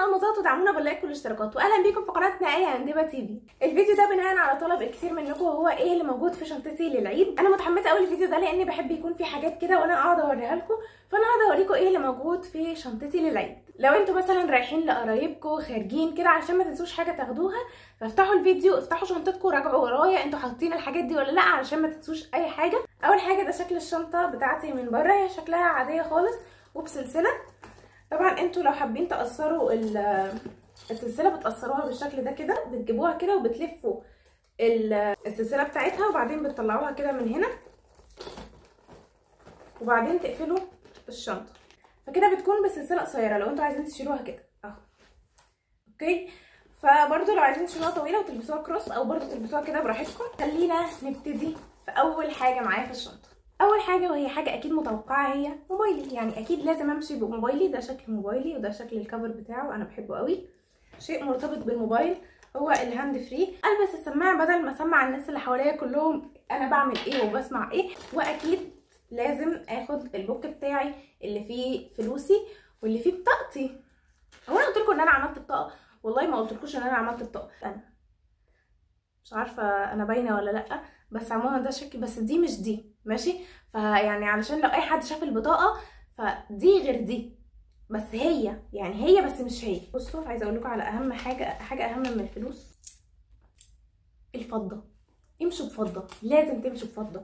الملمسات ودعمونا باللايك والاشتراكات. واهلا بيكم في قناتنا ايه هندبه تي في. الفيديو ده بناء على طلب الكثير منكم، وهو ايه اللي موجود في شنطتي للعيد. انا متحمسه قوي الفيديو ده لاني بحب يكون في حاجات كده وانا قاعده اوريها لكم، فانا قاعده اوريكم ايه اللي موجود في شنطتي للعيد. لو انتوا مثلا رايحين لقرايبكم خارجين كده علشان ما تنسوش حاجه تاخدوها، فافتحوا الفيديو، افتحوا شنطتكم، راجعوا ورايا انتوا حاطين الحاجات دي ولا لا علشان ما تنسوش اي حاجه. اول حاجه ده شكل الشنطه بتاعتي من بره، هي شكلها عاديه خالص وبسلسله. طبعا انتوا لو حابين تقصروا السلسله بتقصروها بالشكل ده كده، بتجيبوها كده وبتلفوا السلسله بتاعتها وبعدين بتطلعوها كده من هنا وبعدين تقفلوا الشنطه، فكده بتكون بسلسله قصيره لو انتوا عايزين تشيلوها كده اهو. اوكي، فبرضو لو عايزين تشيلوها طويله وتلبسوها كروس او برضو تلبسوها كده براحتكم. خلينا نبتدي في اول حاجه معايا في الشنطه. اول حاجه وهي حاجه اكيد متوقعه هي موبايلي، يعني اكيد لازم امشي بموبايلي. ده شكل موبايلي وده شكل الكفر بتاعه، انا بحبه قوي. شيء مرتبط بالموبايل هو الهاند فري. البس السماعه بدل ما اسمع الناس اللي حواليا كلهم انا بعمل ايه وبسمع ايه. واكيد لازم اخد البوك بتاعي اللي فيه فلوسي واللي فيه بطاقتي. هو انا قلت لكم ان انا عملت بطاقه؟ والله ما قلتلكوش ان انا عملت بطاقه. انا مش عارفه انا باينه ولا لا، بس عموما ده شكل، بس دي مش دي ماشي. فيعني علشان لو اي حد شاف البطاقه فدي غير دي، بس هي يعني هي بس مش هي. بصوا عايزه اقول لكم على اهم حاجه اهم من الفلوس، الفضه. امشوا بفضه، لازم تمشوا بفضه.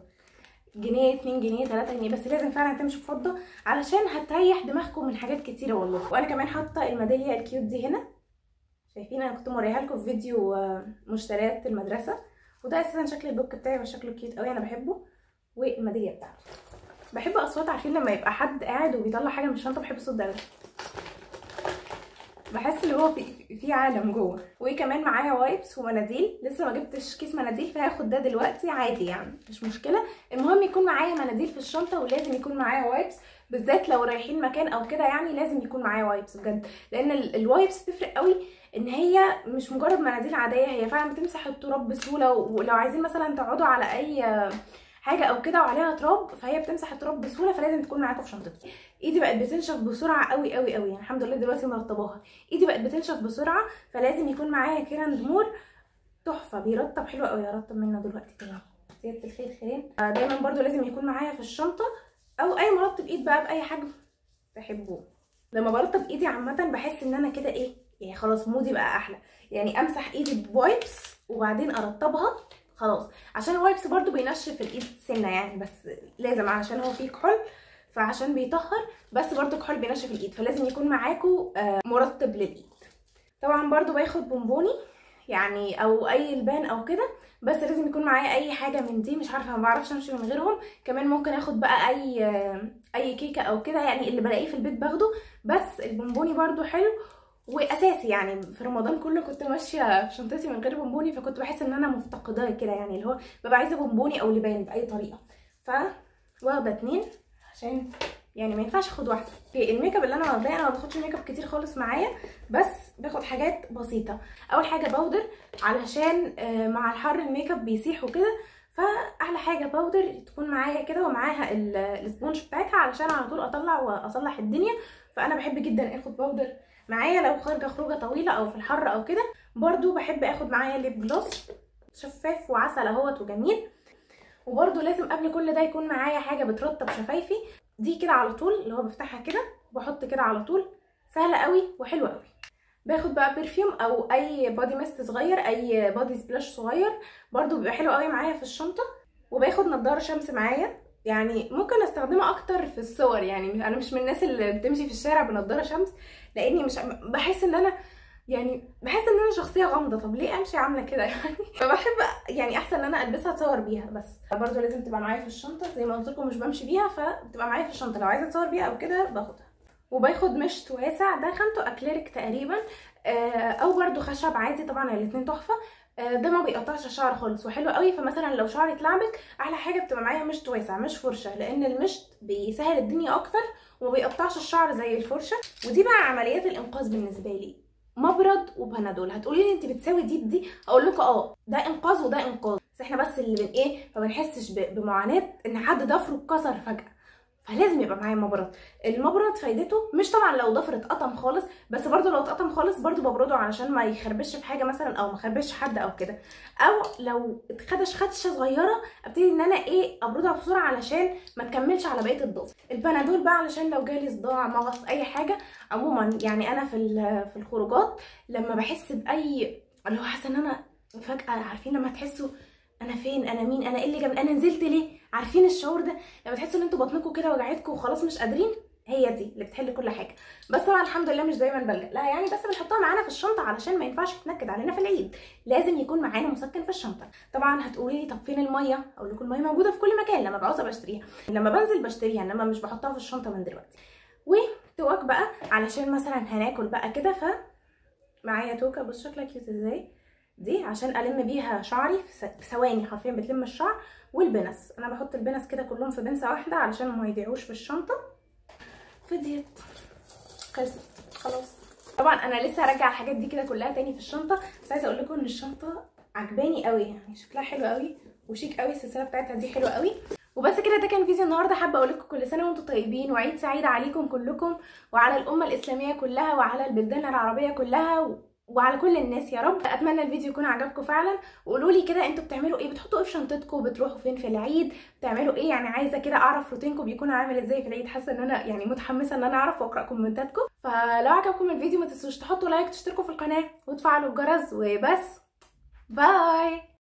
جنيه 2 جنيه 3 جنيه، بس لازم فعلا تمشوا بفضه علشان هتريح دماغكم من حاجات كتيره والله. وانا كمان حاطه الميداليه الكيوت دي هنا، شايفين؟ انا كنت موريها لكم في فيديو مشتريات المدرسه. وده اساسا شكل البوك بتاعي وشكله كيوت قوي، انا بحبه. والميداليه بتاعته بحب اصوات، عارفين لما يبقى حد قاعد وبيطلع حاجه من الشنطه؟ بحب الصوت ده، بحس ان هو في عالم جوه. وكمان معايا وايبس ومناديل، لسه ما جبتش كيس مناديل فهاخد ده دلوقتي عادي يعني مش مشكله. المهم يكون معايا مناديل في الشنطه، ولازم يكون معايا وايبس، بالذات لو رايحين مكان او كده يعني لازم يكون معايا وايبس بجد، لان الوايبس بتفرق قوي. ان هي مش مجرد مناديل عاديه، هي فعلا بتمسح التراب بسهوله. ولو عايزين مثلا تقعدوا على اي حاجه او كده وعليها تراب فهي بتمسح التراب بسهوله، فلازم تكون معاكم في شنطتكم. ايدي بقت بتنشف بسرعه قوي قوي قوي، يعني الحمد لله دلوقتي مرطباها. ايدي بقت بتنشف بسرعه، فلازم يكون معايا كيراند مور تحفه، بيرطب حلو قوي. هرطب منه دلوقتي كمان، زياده الخير خيرين. دايما برضو لازم يكون معايا في الشنطه، او اي مرطب ايد بقى باي حجم تحبوه. لما برطب ايدي عامه بحس ان انا كده ايه يعني، خلاص مودي بقى احلى. يعني امسح ايدي بوايبس وبعدين ارطبها خلاص، عشان الوايبس برضو بينشف الايد سنه يعني، بس لازم علشان هو فيه كحول فعشان بيطهر، بس برضو كحول بينشف الايد، فلازم يكون معاكم مرطب للايد. طبعا برضو باخد بونبوني يعني او اي لبان او كده، بس لازم يكون معايا اي حاجه من دي، مش عارفه ما بعرفش امشي من غيرهم. كمان ممكن اخد بقى اي كيكه او كده، يعني اللي بلاقيه في البيت باخده، بس البونبوني برضو حلو واساسي. يعني في رمضان كله كنت ماشيه في شنطتي من غير بونبوني، فكنت بحس ان انا مفتقداه كده، يعني اللي هو ببقى عايزه بونبوني او لبان باي طريقه، واخده 2 عشان يعني ما ينفعش اخد واحده. في الميك اب اللي انا واخداه، انا ما باخدش ميك اب كتير خالص معايا، بس باخد حاجات بسيطه. اول حاجه باودر، علشان مع الحر الميك اب بيسيح وكده، فاحلى حاجه باودر تكون معايا كده، ومعاها السبونج بتاعتها علشان على طول اطلع واصلح الدنيا. فانا بحب جدا اخد باودر معايا لو خارجه خروجه طويله او في الحر او كده. برده بحب اخد معايا ليب جلوس شفاف وعسل اهوت وجميل. وبرده لازم قبل كل ده يكون معايا حاجه بترطب شفايفي، دي كده على طول اللي هو بفتحها كده وبحط كده على طول، سهله قوي وحلوه قوي. باخد بقى برفيوم او اي بادي ميست صغير، اي بادي سبلاش صغير برده بيبقى حلو قوي معايا في الشنطه. وباخد نضاره شمس معايا، يعني ممكن استخدمها اكتر في الصور، يعني انا مش من الناس اللي بتمشي في الشارع بنضاره شمس، لاني مش بحس ان انا شخصيه غامضه. طب ليه امشي عامله كده يعني؟ فبحب يعني احسن ان انا البسها اتصور بيها. بس برضو لازم تبقى معايا في الشنطه، زي ما قلت لكم مش بمشي بيها فبتبقى معايا في الشنطه، لو عايزه اتصور بيها او كده باخدها. وباخد مشط واسع، ده خامته اكليريك تقريبا، او برضو خشب عادي، طبعا الاثنين تحفه. ده ما بيقطعش الشعر خالص وحلو قوي. فمثلا لو شعري اتلعبك، احلى حاجه بتبقى معايا مشط واسع مش فرشه، لان المشط بيسهل الدنيا اكتر وما بيقطعش الشعر زي الفرشه. ودي بقى عمليات الانقاذ بالنسبه لي، مبرد وبنادول. هتقولي لي انت بتساوي دي بدي؟ اقول لكم ده انقاذ وده انقاذ، بس احنا بس اللي ما بنحسش بمعاناه ان حد ضفره اتكسر فجاه. فلازم يبقى معايا مبرد. المبرد فايدته مش طبعا لو ضفر اتقطم خالص، بس برده لو اتقطم خالص برده ببرده علشان ما يخربش في حاجه مثلا، او ما يخربش حد او كده، او لو اتخدش خدشه صغيره ابتدي ان انا ابردها بسرعه علشان ما تكملش على بقيه الضفر. البنادول بقى علشان لو جالي صداع مغص اي حاجه. عموما يعني انا في الخروجات لما بحس باي اللي هو حاسه ان انا فجاه، عارفين لما تحسوا انا فين، انا مين، انا ايه اللي جاب، انا نزلت ليه، عارفين الشعور ده لما تحسوا ان انتوا بطنكم كده وجعتكم وخلاص مش قادرين؟ هي دي اللي بتحل كل حاجه. بس طبعا الحمد لله مش دايما بلجأ لها يعني، بس بنحطها معانا في الشنطه علشان ما ينفعش تنكد علينا في العيد، لازم يكون معانا مسكن في الشنطه. طبعا هتقولي لي طب فين الميه؟ اقول لكم الميه موجوده في كل مكان، لما بعوزها بشتريها، لما بنزل بشتريها، انما مش بحطها في الشنطه من دلوقتي. وتوك بقى علشان مثلا هناكل بقى كده، معايا توكه بص شكلها كيوت ازاي دي، عشان الم بيها شعري في ثواني حرفيا بتلم الشعر. والبنس انا بحط البنس كده كلهم في بنسه واحده علشان ما يضيعوش في الشنطه. فضيت خلاص. طبعا انا لسه هرجع الحاجات دي كده كلها تاني في الشنطه، بس عايزه اقول لكم ان الشنطه عجباني قوي، يعني شكلها حلو قوي وشيك قوي، السلسله بتاعتها دي حلوه قوي. وبس كده، ده كان فيديو النهارده. حابه اقول لكم كل سنه وانتم طيبين، وعيد سعيد عليكم كلكم، وعلى الامه الاسلاميه كلها، وعلى البلدان العربيه كلها، وعلى كل الناس يا رب. اتمنى الفيديو يكون عجبكم فعلا، وقولوا لي كده انتوا بتعملوا ايه، بتحطوا ايه في شنطتكم، بتروحوا فين في العيد، بتعملوا ايه، يعني عايزه كده اعرف روتينكم بيكون عامل ازاي في العيد. حاسه ان انا يعني متحمسه ان انا اعرف واقرا كومنتاتكم. فلو عجبكم الفيديو ما تنسوش تحطوا لايك، تشتركوا في القناه، وتفعلوا الجرس، وبس. باي.